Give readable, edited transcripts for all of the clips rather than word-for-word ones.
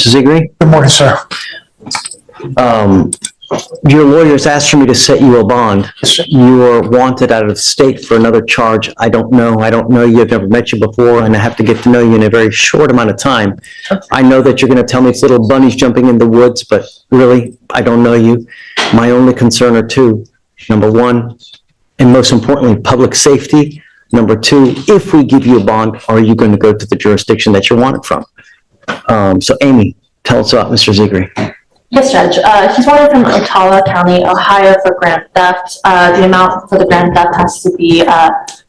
Mr. Zigri. Good morning, sir. Your lawyers asked for me to set you a bond. You are wanted out of state for another charge. I don't know you. I've never met you before, and I have to get to know you in a very short amount of time. I know that you're going to tell me it's little bunnies jumping in the woods, but really, I don't know you. My only concern are two. Number one, and most importantly, public safety. Number two, if we give you a bond, are you going to go to the jurisdiction that you're wanted from? So Amy, tell us about Mr. Zigri. Yes, Judge. He's wanted from Ottawa County, Ohio for grand theft. The amount for the grand theft has to be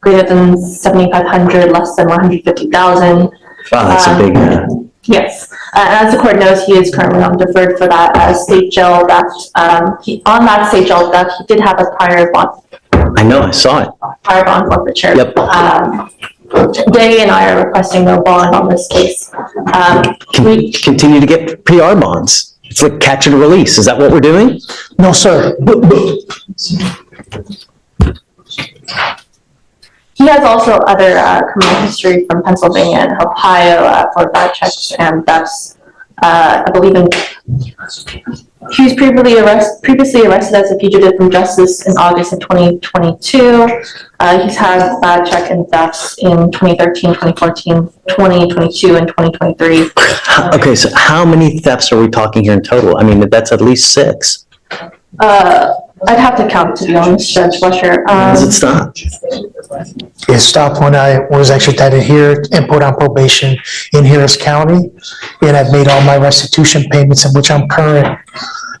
greater than $7,500, less than $150,000. Wow, that's a big... Yes. As the court knows, he is currently on deferred for that state jail theft. On that state jail theft, he did have a prior bond. I know, I saw it. Prior bond forfeiture. Yep. Day and I are requesting no bond on this case. We continue to get PR bonds. It's like catch and release. Is that what we're doing? No, sir. He has also other criminal history from Pennsylvania and Ohio for bad checks and thefts. I believe he was previously arrested as a fugitive from justice in August of 2022. He's had bad check and thefts in 2013, 2014, 2022, and 2023. Okay, so how many thefts are we talking here in total? I mean, that's at least 6. I'd have to count, to be honest, Judge Fleischer. Does it stop? It stopped when I was extradited here and put on probation in Harris County. And I've made all my restitution payments, in which I'm current.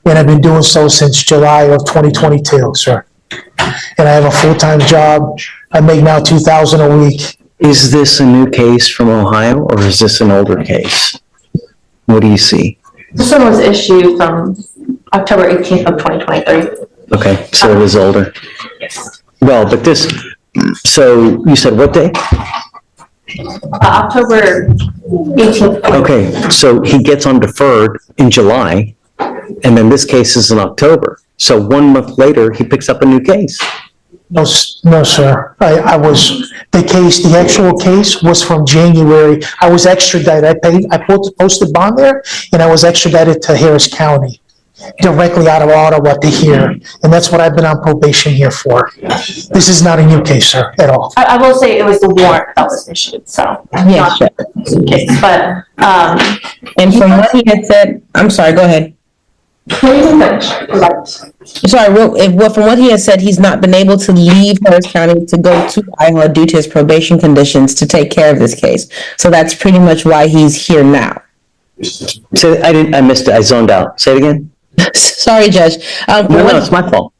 And I've been doing so since July of 2022, sir. And I have a full-time job. I make now $2,000 a week. Is this a new case from Ohio, or is this an older case? What do you see? This one was issued from October 18th of 2023. Okay, so it is older. Yes. Well, but this, so you said what day? October 18th. Okay, so he gets on deferred in July, and then this case is in October. So 1 month later, he picks up a new case. No, sir. The actual case was from January. I was extradited. I posted bond there, and I was extradited to Harris County, directly out of Ottawa to here. And that's what I've been on probation here for. This is not a new case, sir, at all. I will say it was the warrant that was issued, so. Yes, not the case, but, and from what he had said, I'm sorry, go ahead. from From what he has said, he's not been able to leave Harris County to go to Iowa due to his probation conditions to take care of this case. So that's pretty much why he's here now. So I missed it. I zoned out. Say it again. Sorry, Judge. No, it's my fault.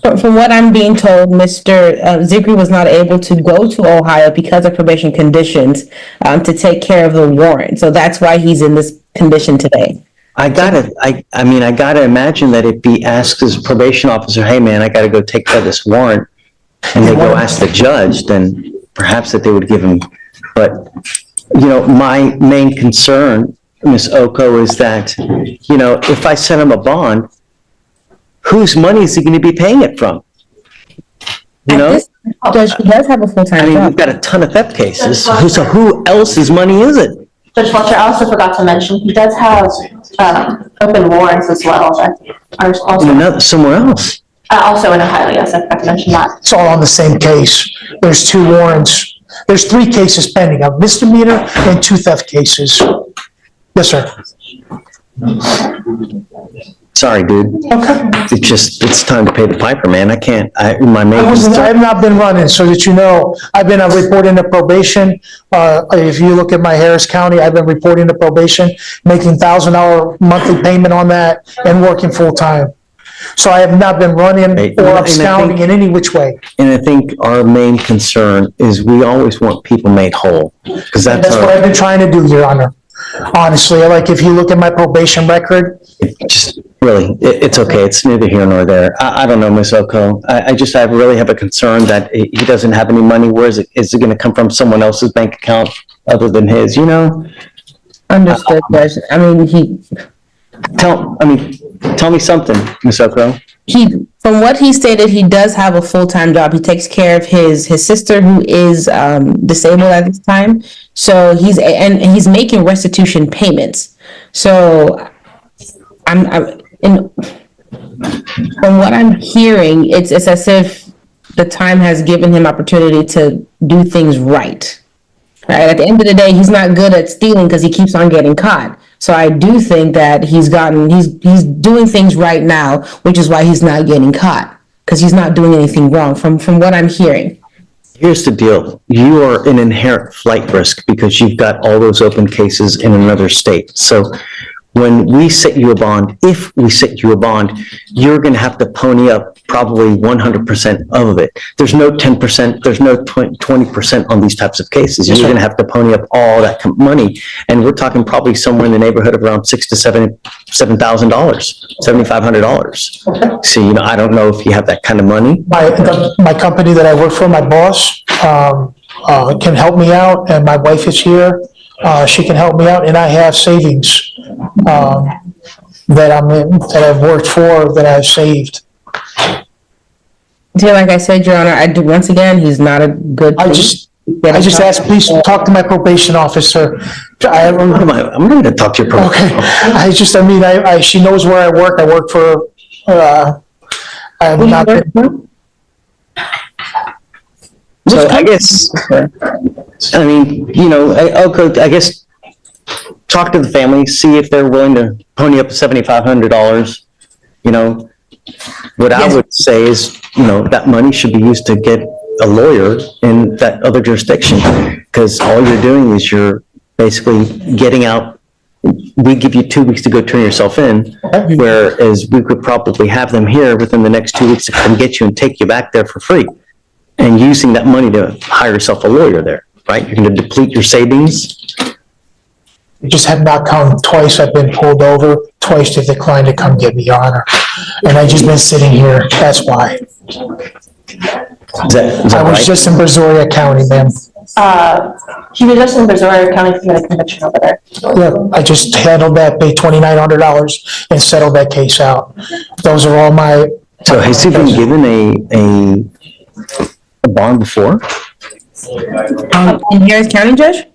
From what I'm being told, Mr. Zigri was not able to go to Ohio because of probation conditions to take care of the warrant. So that's why he's in this condition today. I gotta imagine that if he asks his probation officer, hey man, I gotta go take care of this warrant, and they go ask the judge, then perhaps that they would give him. But, my main concern, Ms. Oko, is that, if I send him a bond, whose money is he going to be paying it from? Judge, he does have a full-time job. We've got a ton of theft cases. So who else's money is it? Judge Fletcher, I also forgot to mention, he does have open warrants as well that are also. Somewhere else. Also in Ohio, yes, I forgot to mention that. It's all on the same case. There's 2 warrants. There's 3 cases pending, a misdemeanor and 2 theft cases. Yes, sir. Sorry, dude. Okay. It's time to pay the piper, man. I can't, I have not been running, so that you know. I've been reporting to probation. If you look at my Harris County, I've been reporting to probation, making $1,000 monthly payment on that and working full time. So I have not been running or absconding in any which way. And I think our main concern is we always want people made whole. Because that's what I've been trying to do, Your Honor. Honestly, like if you look at my probation record. It's okay. It's neither here nor there. I don't know, Ms. Oko. I really have a concern that he doesn't have any money. Where is it going to come from? Someone else's bank account other than his, Understood, Judge. Tell me something, Ms. Oko. From what he stated, he does have a full-time job. He takes care of his sister, who is disabled at this time. So he's making restitution payments. So from what I'm hearing, it's as if the time has given him opportunity to do things right. Right? At the end of the day, he's not good at stealing because he keeps on getting caught. So I do think that he's doing things right now, which is why he's not getting caught, because he's not doing anything wrong from what I'm hearing. Here's the deal. You are an inherent flight risk because you've got all those open cases in another state. So when we set you a bond, if we set you a bond, you're going to have to pony up probably 100% of it. There's no 10%, there's no 20% on these types of cases. You're going to have to pony up all that money. And we're talking probably somewhere in the neighborhood of around $6,000 to $7,000, $7,500. So, I don't know if you have that kind of money. My company that I work for, my boss, can help me out, and my wife is here. She can help me out, and I have savings, that I've worked for, that I've saved. Like I said, Your Honor, once again, he's not a good. I just ask, please talk to my probation officer. I'm going to talk to your probation officer. Okay, she knows where I work. I work for, I'm not. So I guess, I guess, talk to the family, see if they're willing to pony up $7,500. What I would say is, that money should be used to get a lawyer in that other jurisdiction, because all you're doing is you're basically getting out. We give you 2 weeks to go turn yourself in, whereas we could probably have them here within the next 2 weeks to come get you and take you back there for free. And using that money to hire yourself a lawyer there, right? You're going to deplete your savings. You just have not come twice. I've been pulled over. Twice they've declined to come get me, Your Honor. And I've just been sitting here. That's why. Is that I was right? just in Brazoria County, ma'am. He was just in Brazoria County to get a conviction over there. Yeah, I just handled that, paid $2,900 and settled that case out. Those are all my. So has he been given a bond before? In Harris County, Judge?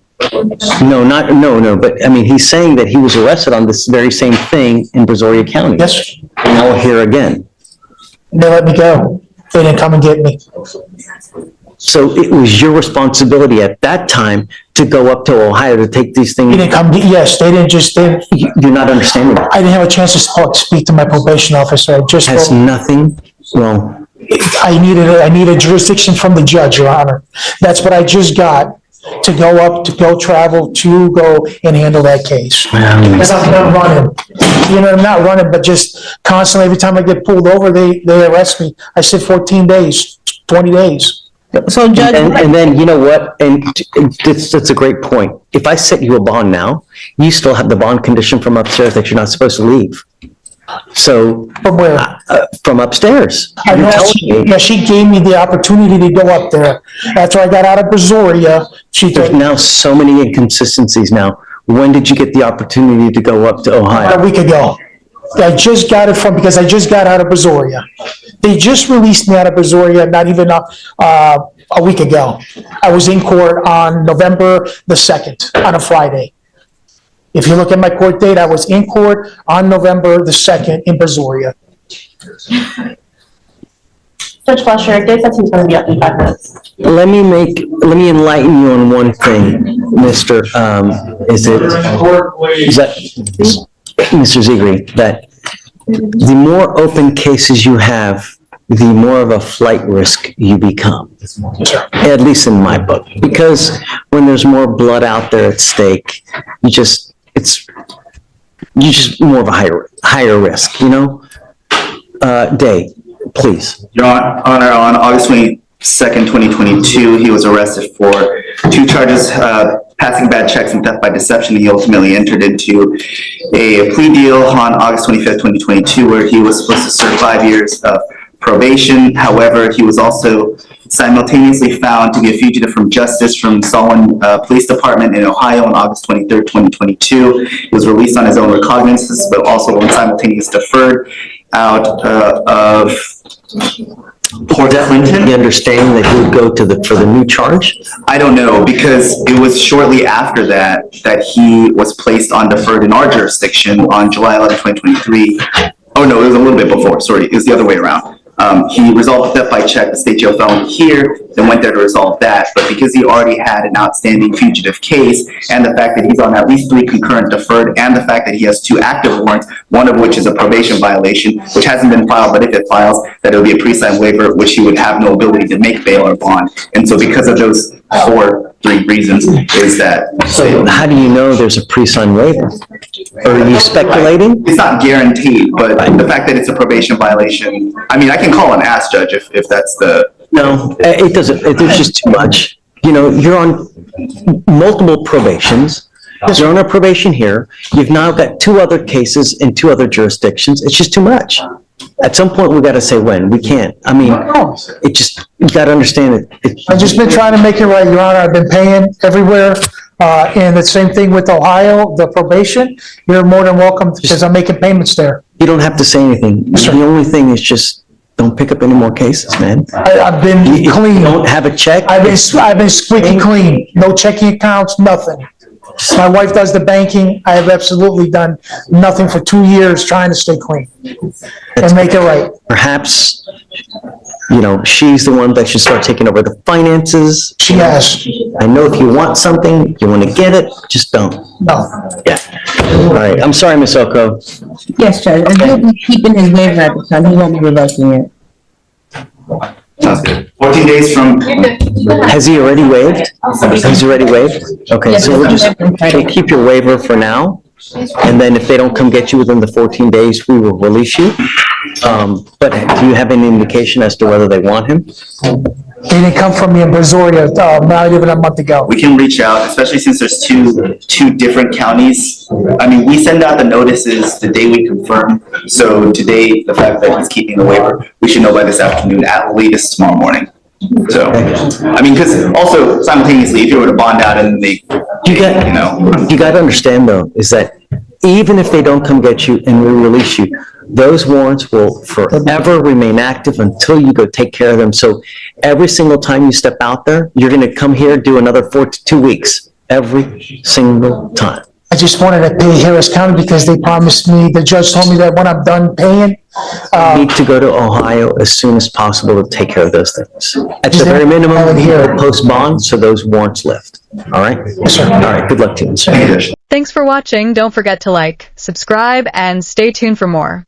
No, but he's saying that he was arrested on this very same thing in Brazoria County. Yes, And now here again. they let me go. They didn't come and get me. So it was your responsibility at that time to go up to Ohio to take these They things. didn't come, yes, they didn't just, You're not understanding that. I didn't have a chance to speak to my probation officer. I just, Has nothing, well, I need a jurisdiction from the judge, Your Honor. That's what I just got, to go up, to go travel, to go and handle that case. Because I'm not running. I'm not running, but just constantly, every time I get pulled over, they arrest me. I sit 14 days, 20 days. So, Judge. and then, you know what, and that's a great point. If I set you a bond now, you still have the bond condition from upstairs that you're not supposed to leave. So. From where? From upstairs. I You're know telling me she gave me the opportunity to go up there. After I got out of Brazoria, she there's took now so many inconsistencies now. When did you get the opportunity to go up to about Ohio? a week ago. I just got it because I just got out of Brazoria. They just released me out of Brazoria not even a week ago. I was in court on November the 2nd, on a Friday. If you look at my court date, I was in court on November the 2nd in Brazoria. Judge Fleischer, Dave says he's going to be up in 5 minutes. Let me enlighten you on one thing, Mr. Mr. Zegri, that the more open cases you have, the more of a flight risk you become. At least in my book, because when there's more blood out there at stake, you just more of a higher risk, Day, please. Your Honor, on August 22nd, 2022, he was arrested for 2 charges, passing bad checks and theft by deception. He ultimately entered into a plea deal on August 25th, 2022, where he was supposed to serve 5 years of probation. However, he was also simultaneously found to be a fugitive from justice from Solon Police Department in Ohio on August 23rd, 2022. He was released on his own recognizance, but also on simultaneous deferred out of Port The Clinton? understanding that you would go for the new charge? I don't know, because it was shortly after that he was placed on deferred in our jurisdiction on July 11, 2023. Oh, no, it was a little bit before, sorry, it was the other way around. He resolved theft by check, the state jail felony here, then went there to resolve that. But because he already had an outstanding fugitive case, and the fact that he's on at least 3 concurrent deferred, and the fact that he has 2 active warrants, one of which is a probation violation, which hasn't been filed, but if it files, that it would be a pre-signed waiver, which he would have no ability to make bail or bond. And so because of those 3 reasons, is that. So how do you know there's a pre-signed waiver? Or are you speculating? It's not guaranteed, but the fact that it's a probation violation, I mean, I can call and ask, Judge, if that's the. No, it doesn't, there's just too much. You know, you're on multiple probations. You're on a probation here. You've now got 2 other cases in 2 other jurisdictions. It's just too much. At some point, we got to say when. We can't. I mean, it just, you got to understand it. I've just been trying to make it right, Your Honor. I've been paying everywhere. And the same thing with Ohio, the probation. You're more than welcome because I'm making payments there. You don't have to say anything. The only thing is just, don't pick up any more cases, man. I've been If you clean. don't have a check. I've been squeaky clean. No checking accounts, nothing. My wife does the banking. I have absolutely done nothing for 2 years trying to stay clean and make it right. Perhaps, you know, she's the one that should start taking over the finances. She has. I know if you want something, you want to get it, just don't. No. Yeah. All right. I'm sorry, Ms. Oko. Yes, Judge, and he'll be keeping his waiver at the time, he won't be revoking it. Sounds good. 14 days from. Has he already waived? He's already waived? Okay, Yes, so Friday. we'll keep your waiver for now. And then if they don't come get you within the 14 days, we will release you. But do you have any indication as to whether they want him? He didn't come from me in Brazoria, not even a month ago. We can reach out, especially since there's two different counties. I mean, we send out the notices the day we confirm. So today, the fact that he's keeping the waiver, we should know by this afternoon, at latest tomorrow morning. So, I mean, because also simultaneously, if you were to bond out and they, you got to understand though, is that even if they don't come get you and we release you, those warrants will forever remain active until you go take care of them. So every single time you step out there, you're going to come here, do another 4 to 2 weeks, every single time. I just wanted to pay Harris County because they promised me, the judge told me that when I'm done paying, You need to go to Ohio as soon as possible to take care of those things. At the very minimum, here, post bond, so those warrants lift. All right? Yes, sir. All right, good luck to you. Thank you. Thanks for watching. Don't forget to like, subscribe, and stay tuned for more.